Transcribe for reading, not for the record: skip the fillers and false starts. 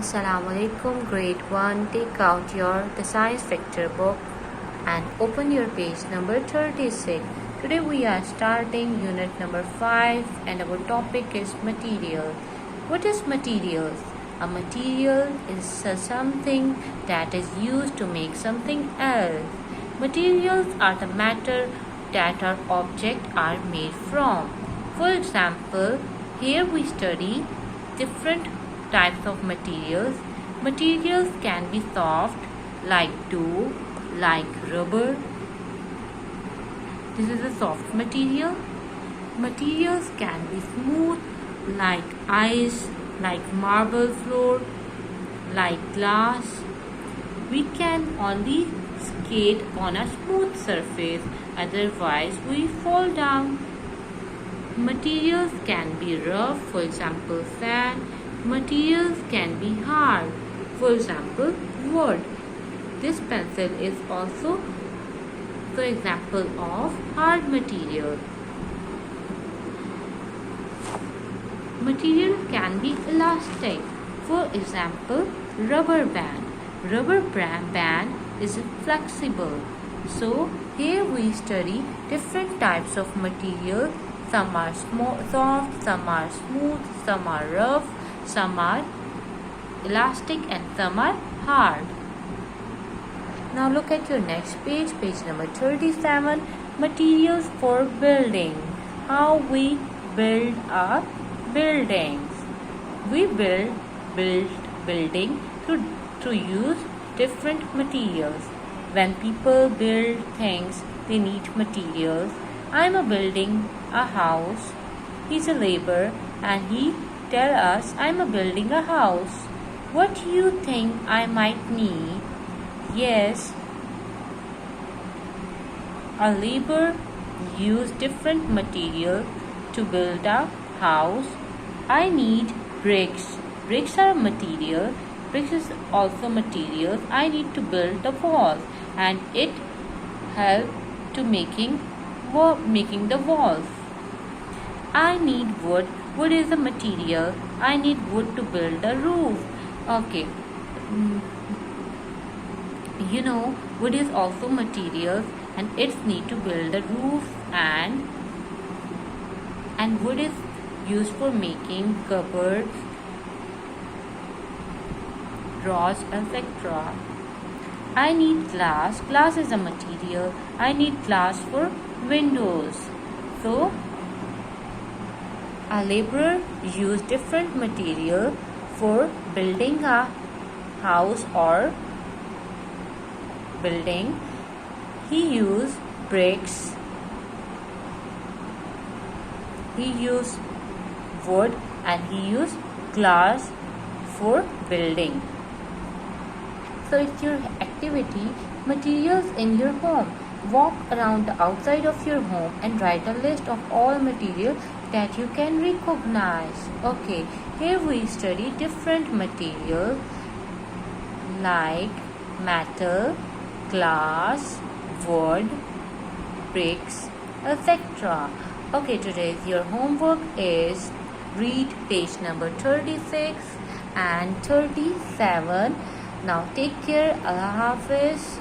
Assalamu alaikum, grade 1. Take out the science factor book and open your page number 36. Today we are starting unit number 5 and our topic is material. What is materials? A material is something that is used to make something else. Materials are the matter that our objects are made from. For example, here we study different types of materials. Materials can be soft like dough, like rubber. This is a soft material. Materials can be smooth like ice, like marble floor, like glass. We can only skate on a smooth surface, otherwise we fall down. Materials can be rough, for example sand. Materials can be hard, for example wood. This pencil is also the example of hard material. Material can be elastic, for example rubber band. Rubber band is flexible. So here we study different types of material. Some are soft, some are smooth, some are rough, some are elastic and some are hard. Now look at your next page, page number 37. Materials for building. How we build our buildings. We build building to use different materials. When people build things, they need materials. I'm building a house. He's a laborer and he tell us I'm building a house. What do you think I might need? Yes, a laborer use different material to build a house. I need bricks. Bricks are a material. Bricks is also material. I need to build the walls and it help to making the walls. I need wood. Wood is a material. I need wood to build a roof. Okay. Wood is also material and it's need to build a roof and wood is used for making cupboards, drawers, etc. I need glass. Glass is a material. I need glass for windows. So a laborer use different material for building a house or building. He use bricks. He use wood and he use glass for building. So it's your activity, materials in your home. Walk around the outside of your home and write a list of all materials that you can recognize. Okay, here we study different materials like metal, glass, wood, bricks, etc. Okay, today's your homework is read page number 36 and 37. Now take care. Allah Hafiz.